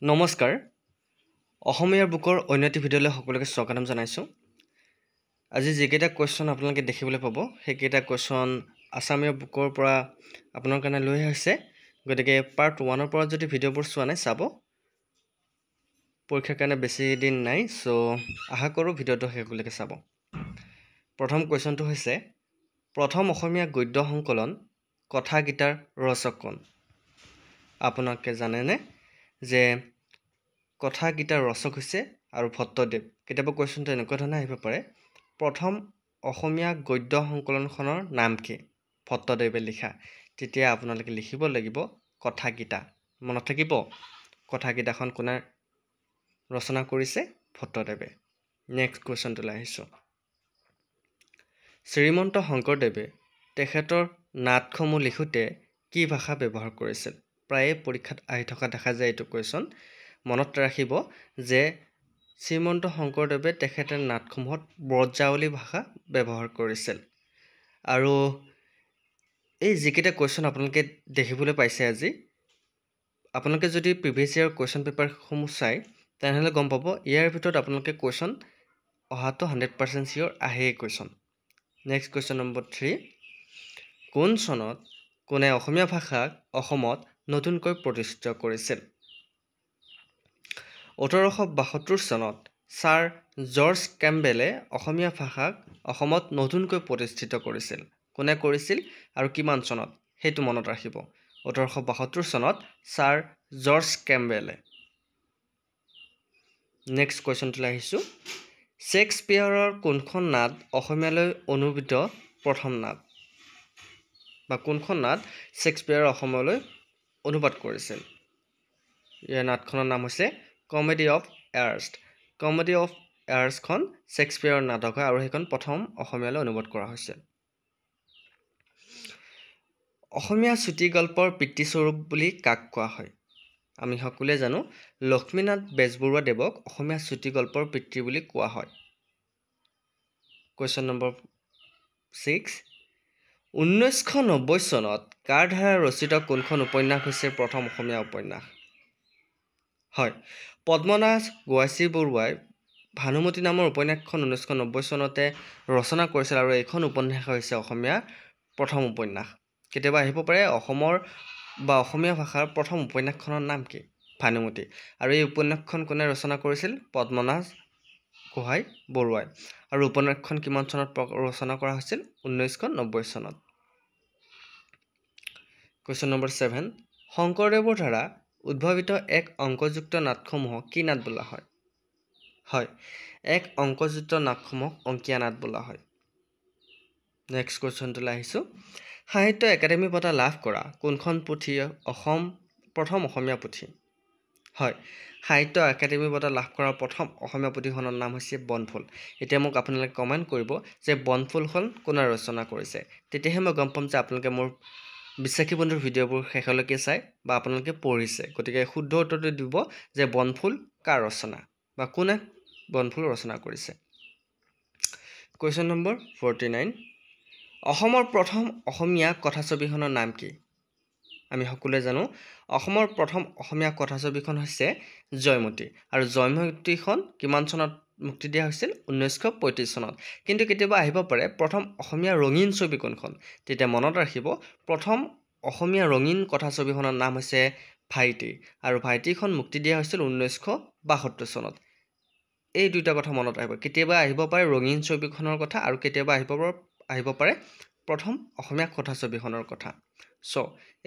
নমস্কাৰ অসমীয়াৰ বুকৰ অন্য এটি ভিডিঅ'লৈ সকলোকে স্বাগতম জনাইছোঁ। আজি যিকেইটা কুৱেশ্যন আপোনালোকে দেখিবলৈ পাব সেইকেইটা কুৱেশ্যন আছামীয়া বুকৰ পৰা আপোনাৰ কাৰণে লৈ আহিছে। গতিকে পাৰ্ট 1ৰ পৰা যদি ভিডিঅ'বোৰ চোৱা নাই চাব। পৰীক্ষাৰ কাৰণে বেছি দিন নাই, আশা কৰোঁ ভিডিঅ'টো শেষলৈকে চাব। প্ৰথম কুৱেশ্যনটো হৈছে প্ৰথম অসমীয়া গদ্য সংকলন কথাগীতাৰ ৰচক কোন? আপোনালোকে জানেনে যে কথাগীতাৰ ৰচক হৈছে আৰু ভট্টদেৱ। কেতিয়াবা কুৱেশ্যনটো এনেকুৱা ধৰণে আহিব পাৰে, প্ৰথম অসমীয়া গদ্য সংকলনখনৰ নাম কি? ভট্টদেৱে লিখা। তেতিয়া আপোনালোকে লিখিব লাগিব কথাগীতা। মনত থাকিব কথাগীতাখন কোনে ৰচনা কৰিছে? ভট্টদেৱে। নেক্সট কুৱেশ্যনটোলৈ আহিছোঁ। শ্ৰীমন্ত শংকৰদেৱে তেখেতৰ নাটসমূহ লিখোঁতে কি ভাষা ব্যৱহাৰ কৰিছিল? প্ৰায়ে পৰীক্ষাত আহি থকা দেখা যায় এইটো কুৱেশ্যন। মনত ৰাখিব যে শ্ৰীমন্ত শংকৰদেৱে তেখেতৰ নাটসমূহত ব্ৰজাৱলী ভাষা ব্যৱহাৰ কৰিছিল। আৰু এই যিকেইটা কুৱেশ্যন আপোনালোকে দেখিবলৈ পাইছে আজি, আপোনালোকে যদি প্ৰিভিয়াছ ইয়াৰ কুৱেশ্যন পেপাৰসমূহ চায় তেনেহ'লে গম পাব ইয়াৰ ভিতৰত আপোনালোকে কুৱেশ্যন অহাটো 100% চিয়'ৰ আহেই কুৱেশ্যন। নেক্সট কুৱেশ্যন নম্বৰ 3, কোন চনত কোনে অসমীয়া ভাষাক অসমত নতুনকৈ প্ৰতিষ্ঠিত কৰিছিল? 1872 চনত ছাৰ জৰ্জ কেম্বেলে অসমীয়া ভাষাক অসমত নতুনকৈ প্ৰতিষ্ঠিত কৰিছিল। কোনে কৰিছিল আৰু কিমান চনত? সেইটো মনত ৰাখিব। 1872 চনত ছাৰ জৰ্জ কেম্বেলে। নেক্সট কুৱেশ্যনটোলৈ আহিছোঁ। শ্বেক্সপিয়াৰৰ কোনখন নাট অসমীয়ালৈ অনুবাদিত প্ৰথম নাট? বা কোনখন নাট শ্বেক্সপিয়াৰে অসমলৈ অনুবাদ কৰিছিল? ইয়াৰ নাটখনৰ নাম হৈছে comedy of ears. Comedy of এয়াৰ্ছখন শ্বেক্সপিয়াৰৰ নাটক হয় আৰু সেইখন প্ৰথম অসমীয়ালৈ অনুবাদ কৰা হৈছিল। অসমীয়া চুটিগল্পৰ পিতৃস্বৰূপ বুলি কাক কোৱা হয়? আমি সকলোৱে জানো লক্ষ্মীনাথ বেজবৰুৱাদেৱক অসমীয়া চুটিগল্পৰ পিতৃ বুলি কোৱা হয়। কুৱেশ্যন নম্বৰ 6, 1990 চনত কাৰ দ্বাৰা ৰচিত কোনখন উপন্যাস হৈছে প্ৰথম অসমীয়া উপন্যাস? হয়, পদ্মনাথ গোহাঞি বৰুৱাই ভানুমতী নামৰ উপন্যাসখন 1990 চনতে ৰচনা কৰিছিল আৰু এইখন উপন্যাস হৈছে অসমীয়া প্ৰথম উপন্যাস। কেতিয়াবা আহিব পাৰে অসমৰ বা অসমীয়া ভাষাৰ প্ৰথম উপন্যাসখনৰ নাম কি? ভানুমতী। আৰু এই উপন্যাসখন কোনে ৰচনা কৰিছিল? পদ্মনাথ গোহাঞি বৰুৱাই। আৰু উপন্যাসখন কিমান চনত ৰচনা কৰা হৈছিল? 1990 চনত। কুৱেশ্যন নম্বৰ 7, শংকৰদেৱৰ দ্বাৰা উদ্ভাৱিত এক অংকযুক্ত নাটসমূহক কি নাট বোলা হয়? হয়, এক অংকযুক্ত নাটসমূহক অংকীয়া নাট বোলা হয়। নেক্সট কুৱেশ্যনটোলৈ আহিছোঁ। সাহিত্য একাডেমী বঁটা লাভ কৰা কোনখন পুথি প্ৰথম অসমীয়া পুথি? হয়, সাহিত্য একাডেমী বঁটা লাভ কৰা প্ৰথম অসমীয়া পুথিখনৰ নাম হৈছে বনফুল। এতিয়া মোক আপোনালোকে কমেণ্ট কৰিব যে বনফুলখন কোনে ৰচনা কৰিছে। তেতিয়াহে মই গম পাম যে আপোনালোকে মোৰ বিশ্বাসী বন্ধুৰ ভিডিঅ'বোৰ শেষলৈকে চাই বা আপোনালোকে পঢ়িছে। গতিকে শুদ্ধ উত্তৰটো দিব যে বনফুল কাৰ ৰচনা বা কোনে বনফুল ৰচনা কৰিছে। কুৱেশ্যন নম্বৰ 49, অসমৰ প্ৰথম অসমীয়া কথাছবিখনৰ নাম কি? আমি সকলোৱে জানো অসমৰ প্ৰথম অসমীয়া কথাছবিখন হৈছে জয়মতী। আৰু জয়মতীখন কিমান চনত মুক্তি দিয়া হৈছিল? 1935 চনত। কিন্তু কেতিয়াবা আহিব পাৰে প্ৰথম অসমীয়া ৰঙীন ছবি কোনখন? তেতিয়া মনত ৰাখিব প্ৰথম অসমীয়া ৰঙীন কথাছবিখনৰ নাম হৈছে ভাইটি। আৰু ভাইটিখন মুক্তি দিয়া হৈছিল 1972 চনত। এই দুটা কথা মনত ৰাখিব। কেতিয়াবা আহিব পাৰে ৰঙীন ছবিখনৰ কথা আৰু কেতিয়াবা আহিব পাৰে প্ৰথম অসমীয়া কথাছবিখনৰ কথা।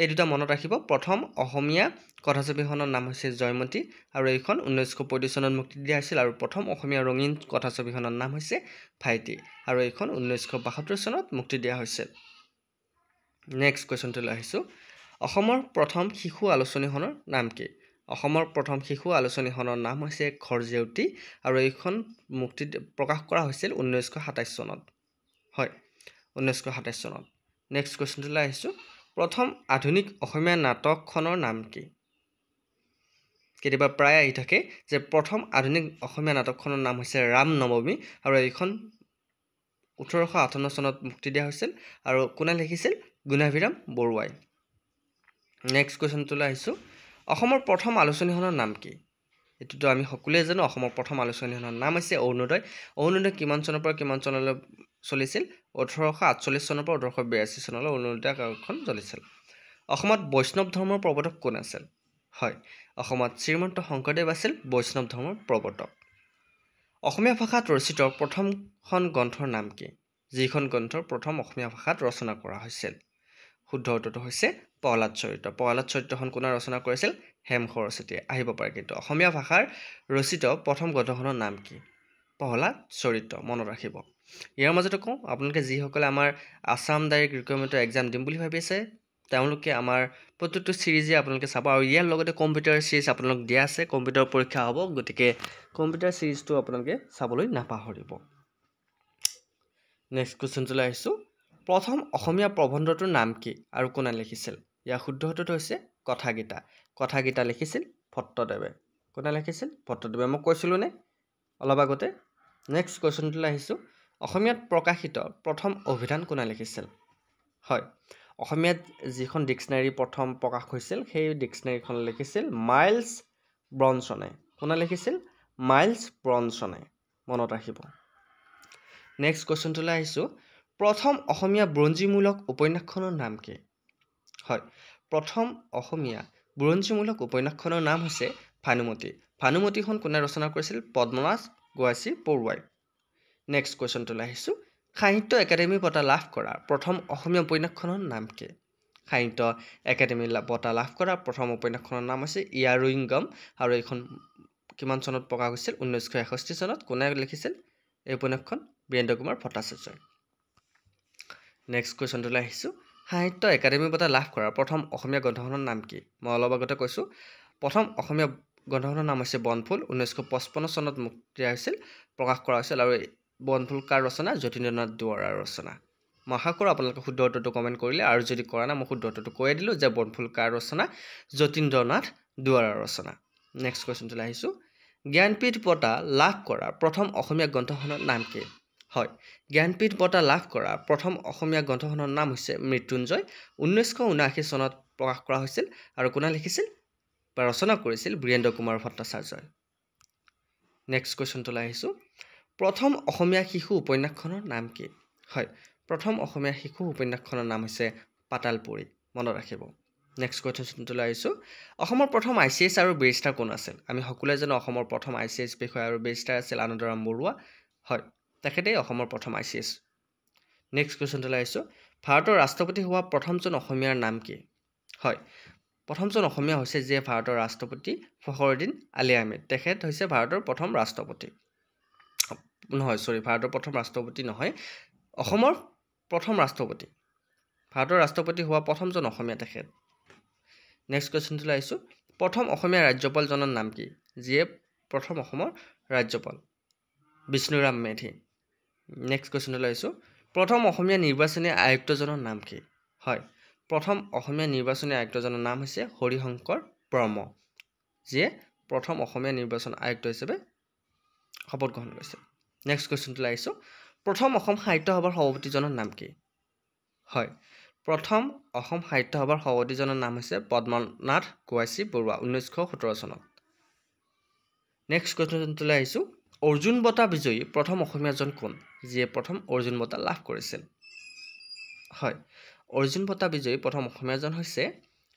এই দুটা মনত ৰাখিব। প্ৰথম অসমীয়া কথাছবিখনৰ নাম হৈছে জয়মতী আৰু এইখন 1935 চনত মুক্তি দিয়া হৈছিল। আৰু প্ৰথম অসমীয়া ৰঙীন কথাছবিখনৰ নাম হৈছে ভাইটি আৰু এইখন 1972 চনত মুক্তি দিয়া হৈছিল। নেক্সট কুৱেশ্যনটোলৈ আহিছোঁ। অসমৰ প্ৰথম শিশু আলোচনীখনৰ নাম কি? অসমৰ প্ৰথম শিশু আলোচনীখনৰ নাম হৈছে ঘৰ জেউতী আৰু এইখন প্ৰকাশ কৰা হৈছিল 1927 চনত। হয়, 1927 চনত। নেক্সট কুৱেশ্যনটোলৈ আহিছোঁ। প্ৰথম আধুনিক অসমীয়া নাটকখনৰ নাম কি? কেতিয়াবা প্ৰায় আহি থাকে যে প্ৰথম আধুনিক অসমীয়া নাটকখনৰ নাম হৈছে ৰাম নৱমী আৰু এইখন 1858 চনত মুক্তি দিয়া হৈছিল আৰু কোনে লিখিছিল? গুণাভিৰাম বৰুৱাই। নেক্সট কুৱেশ্যনটোলৈ আহিছোঁ। অসমৰ প্ৰথম আলোচনীখনৰ নাম কি এটোতো আমি সকলোৱে জানো অসমৰ প্ৰথম আলোচনীখনৰ নাম হৈছে অৰুণোদয় অৰুণোদয় কিমান চনৰ পৰা কিমান চনলৈ চলিছিল 1848 চনৰ পৰা 1882 চনলৈ অৰুণোদয় কাকতখন চলিছিল অসমত বৈষ্ণৱ ধৰ্মৰ প্ৰৱৰ্তক কোন আছিল হয় অসমত শ্ৰীমন্ত শংকৰদেৱ আছিল বৈষ্ণৱ ধৰ্মৰ প্ৰৱৰ্তক অসমীয়া ভাষাত ৰচিত প্ৰথমখন গ্ৰন্থৰ নাম কি যিখন গ্ৰন্থৰ প্ৰথম অসমীয়া ভাষাত ৰচনা কৰা হৈছিল শুদ্ধ উত্তৰটো হৈছে প্ৰহ্লাদ চৰিত্ৰখন কোনে ৰচনা কৰিছিল হেম সৰস্বতীয়ে আহিব পাৰে কিন্তু অসমীয়া ভাষাৰ ৰচিত প্ৰথম গ্ৰন্থখনৰ নাম কি প্ৰহ্লাদ চৰিত্ৰ মনত ৰাখিব ইয়াৰ মাজতে কওঁ আপোনালোকে যিসকলে আমাৰ আসাম ডাইৰেক্ট ৰিক্ৰুইটমেণ্টৰ এক্সাম দিম বুলি ভাবি আছে তেওঁলোকে আমাৰ প্ৰত্যেকটো সিৰিজে আপোনালোকে চাব আৰু ইয়াৰ লগতে কম্পিউটাৰ সিৰিজ আপোনালোক দিয়া আছে কম্পিউটাৰ পৰীক্ষা হ'ব গতিকে কম্পিউটাৰ সিৰিজটো আপোনালোকে চাবলৈ নাপাহৰিব নেক্সট কোৱেশ্চনটোলৈ আহিছোঁ প্ৰথম অসমীয়া প্ৰবন্ধটোৰ নাম কি আৰু কোনে লিখিছিল ইয়াৰ শুদ্ধ উত্তৰটো হৈছে কথাগীতা লিখিছিল ভট্টদেৱে কোনে লিখিছিল ভট্টদেৱে মই কৈছিলোঁ নে অলপ আগতে নেক্সট কোৱেশ্চনটোলৈ আহিছোঁ অসমীয়াত প্ৰকাশিত প্ৰথম অভিধান কোনে লিখিছিল হয় অসমীয়াত যিখন ডিক্সনাৰী প্ৰথম প্ৰকাশ হৈছিল সেই ডিক্সনাৰীখন লিখিছিল মাইলছ ব্ৰনছনে কোনে লিখিছিল মাইলছ ব্ৰনছনে মনত ৰাখিব নেক্সট কোৱেশ্চনটোলৈ আহিছোঁ প্ৰথম অসমীয়া বুৰঞ্জীমূলক উপন্যাসখনৰ নাম কি হয় প্ৰথম অসমীয়া বুৰঞ্জীমূলক উপন্যাসখনৰ নাম হৈছে ভানুমতীখন কোনে ৰচনা কৰিছিল পদ্মনাথ গোহাঁই বৰুৱাই নেক্সট কোৱেশ্চনটোলৈ আহিছোঁ সাহিত্য একাডেমি বঁটা লাভ কৰা প্ৰথম অসমীয়া উপন্যাসখনৰ নাম কি সাহিত্য একাডেমি বঁটা লাভ কৰা প্ৰথম উপন্যাসখনৰ নাম হৈছে ইয়াৰুইংগম আৰু এইখন কিমান চনত প্ৰকাশ হৈছিল 1961 চনত কোনে লিখিছিল এই উপন্যাসখন বীৰেন্দ্ৰ কুমাৰ ভট্টাচাৰ্যই নেক্সট কোৱেশ্চনটোলৈ আহিছোঁ সাহিত্য একাডেমি বঁটা লাভ কৰা প্ৰথম অসমীয়া গ্ৰন্থখনৰ নাম কি মই অলপ আগতে কৈছোঁ প্ৰথম অসমীয়া গ্ৰন্থখনৰ নাম হৈছে বনফুল 1955 চনত মুক্তি হৈছিল প্ৰকাশ কৰা হৈছিল আৰু বনফুল কাৰ ৰচনা যতীন্দ্ৰনাথ দুৱৰাৰ ৰচনা মই আশা কৰোঁ আপোনালোকে শুদ্ধ উত্তৰটো কমেণ্ট কৰিলে আৰু যদি কৰা নাই মই শুদ্ধ উত্তৰটো কৈয়ে দিলোঁ যে বনফুল কাৰ ৰচনা যতীন্দ্ৰনাথ দুৱৰাৰ ৰচনা নেক্সট কুৱেশ্চনটোলৈ আহিছোঁ জ্ঞানপীঠ বঁটা লাভ কৰা প্ৰথম অসমীয়া গ্ৰন্থখনৰ নাম কি হয় জ্ঞানপীঠ বঁটা লাভ কৰা প্ৰথম অসমীয়া গ্ৰন্থখনৰ নাম হৈছে মৃত্যুঞ্জয় 1979 চনত প্ৰকাশ কৰা হৈছিল আৰু কোনে লিখিছিল বা ৰচনা কৰিছিল বীৰেন্দ্ৰ কুমাৰ ভট্টাচাৰ্যই নেক্সট কুৱেশ্চনটোলৈ আহিছোঁ প্ৰথম অসমীয়া শিশু উপন্যাসখনৰ নাম কি হয় প্ৰথম অসমীয়া শিশু উপন্যাসখনৰ নাম হৈছে পাতালপুৰি মনত ৰাখিব নেক্সট কুৱেশ্চনটোলৈ আহিছোঁ অসমৰ প্ৰথম ICS আৰু বেৰিষ্টাৰ কোন আছিল আমি সকলোৱে জানো অসমৰ প্ৰথম ICS বিষয়া আৰু বেৰিষ্টাৰ আছিল আনন্দৰাম বৰুৱা হয় তেখেতেই অসমৰ প্ৰথম ICS নেক্সট কুৱেশ্চনটোলৈ আহিছোঁ ভাৰতৰ ৰাষ্ট্ৰপতি হোৱা প্ৰথমজন অসমীয়াৰ নাম কি হয় প্ৰথমজন অসমীয়া হৈছে যিয়ে ভাৰতৰ ৰাষ্ট্ৰপতি ফখৰুদ্দিন আলি আহমেদ তেখেত হৈছে ভাৰতৰ প্ৰথম ৰাষ্ট্ৰপতি ভাৰতৰ প্ৰথম ৰাষ্ট্ৰপতি নহয় অসমৰ প্ৰথম ৰাষ্ট্ৰপতি ভাৰতৰ ৰাষ্ট্ৰপতি হোৱা প্ৰথমজন অসমীয়া তেখেত নেক্সট কুৱেশ্চনটোলৈ আহিছোঁ প্ৰথম অসমীয়া ৰাজ্যপালজনৰ নাম কি যিয়ে প্ৰথম অসমৰ ৰাজ্যপাল বিষ্ণুৰাম মেধি নেক্সট কুৱেশ্চনটোলৈ আহিছোঁ প্ৰথম অসমীয়া নিৰ্বাচনী আয়ুক্তজনৰ নাম কি হয় প্ৰথম অসমীয়া নিৰ্বাচনী আয়ুক্তজনৰ নাম হৈছে হৰিশংকৰ ব্ৰহ্ম যিয়ে প্ৰথম অসমীয়া নিৰ্বাচন আয়ুক্ত হিচাপে শপত গ্ৰহণ কৰিছিল নেক্সট কুৱেশ্চনটোলৈ আহিছোঁ প্ৰথম অসম সাহিত্য সভাৰ সভাপতিজনৰ নাম কি হয় প্ৰথম অসম সাহিত্য সভাৰ সভাপতিজনৰ নাম হৈছে পদ্মনাথ গোহাঁই বৰুৱা 1917 চনত নেক্সট কুৱেশ্চনটোলৈ আহিছোঁ অৰ্জুন বঁটা বিজয়ী প্ৰথম অসমীয়াজন কোন যিয়ে প্ৰথম অৰ্জুন বঁটা লাভ কৰিছিল হয় অৰ্জুন বঁটা বিজয়ী প্ৰথম অসমীয়াজন হৈছে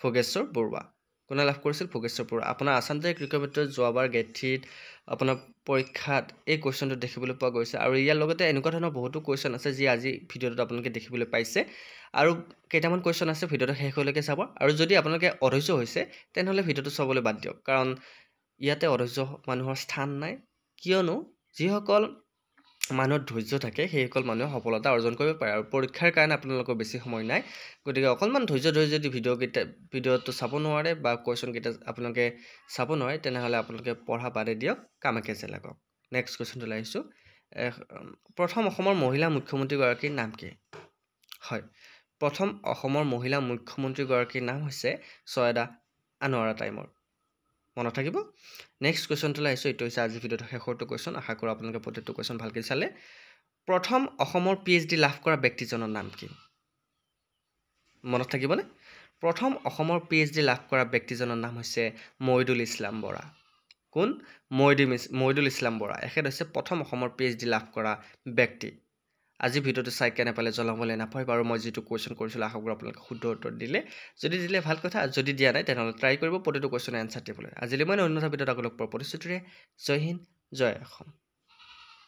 ভোগেশ্বৰ বৰুৱা কোনে লাভ কৰিছিল ভোগেশ্বৰ বৰুৱা আপোনাৰ আসাম ডাইৰেক্ট ৰিক্ৰুইটমেণ্টৰ যোৱাবাৰ গেট 3 আপোনাৰ পৰীক্ষাত এই কুৱেশ্চনটো দেখিবলৈ পোৱা গৈছে আৰু ইয়াৰ লগতে এনেকুৱা ধৰণৰ বহুতো কুৱেশ্চন আছে যি আজি ভিডিঅ'টোত আপোনালোকে দেখিবলৈ পাইছে আৰু কেইটামান কুৱেশ্চন আছে ভিডিঅ'টো শেষলৈকে চাব আৰু যদি আপোনালোকে অধৈৰ্য হৈছে তেনেহ'লে ভিডিঅ'টো চাবলৈ বাদ দিয়ক কাৰণ ইয়াতে অধৈৰ্য মানুহৰ স্থান নাই কিয়নো যিসকল মানুহৰ ধৈৰ্য থাকে সেইসকল মানুহে সফলতা অৰ্জন কৰিব পাৰে আৰু পৰীক্ষাৰ কাৰণে আপোনালোকৰ বেছি সময় নাই গতিকে অকণমান ধৈৰ্য ধৰি যদি ভিডিঅ'টো চাব নোৱাৰে বা কুৱেশ্চনকেইটা আপোনালোকে চাব নোৱাৰে তেনেহ'লে আপোনালোকে পঢ়া বাদে দিয়ক কামাকে লাগক নেক্সট কুৱেশ্চনটোলৈ আহিছোঁ প্ৰথম অসমৰ মহিলা মুখ্যমন্ত্ৰীগৰাকীৰ নাম কি হয় প্ৰথম অসমৰ মহিলা মুখ্যমন্ত্ৰীগৰাকীৰ নাম হৈছে ছয়দা আনোৱাৰা টাইমৰ মনত থাকিব নেক্সট কুৱেশ্চনটোলৈ আহিছোঁ এইটো হৈছে আজি ভিডিঅ'টো শেষৰটো কুৱেশ্চন আশা কৰোঁ আপোনালোকে প্ৰত্যেকটো কুৱেশ্চন ভালকৈ চালে প্ৰথম অসমৰ PhD লাভ কৰা ব্যক্তিজনৰ নাম কি মনত থাকিবনে প্ৰথম অসমৰ PhD লাভ কৰা ব্যক্তিজনৰ নাম হৈছে মইদুল ইছলাম বৰা। কোন? মইদুল ইছলাম বৰা। এখেত হৈছে প্ৰথম অসমৰ PhD লাভ কৰা ব্যক্তি। আজি ভিডিঅ'টো চাই কেনে পালে জনাবলৈ নাপাহৰিব আৰু মই যিটো কুৱেশ্যন কৰিছিলোঁ আশা কৰোঁ আপোনালোকে শুদ্ধ উত্তৰ দিলে। যদি দিলে ভাল কথা, যদি দিয়া নাই তেনেহ'লে ট্ৰাই কৰিব প্ৰতিটো কুৱেশ্যনৰ এনচাৰ দিবলৈ। আজিলৈ মই অন্য এটা ভিডিঅ'ত আকৌ লগ পোৱাৰ প্ৰতিশ্ৰুতিৰে জয় হিন্দ, জয় অসম।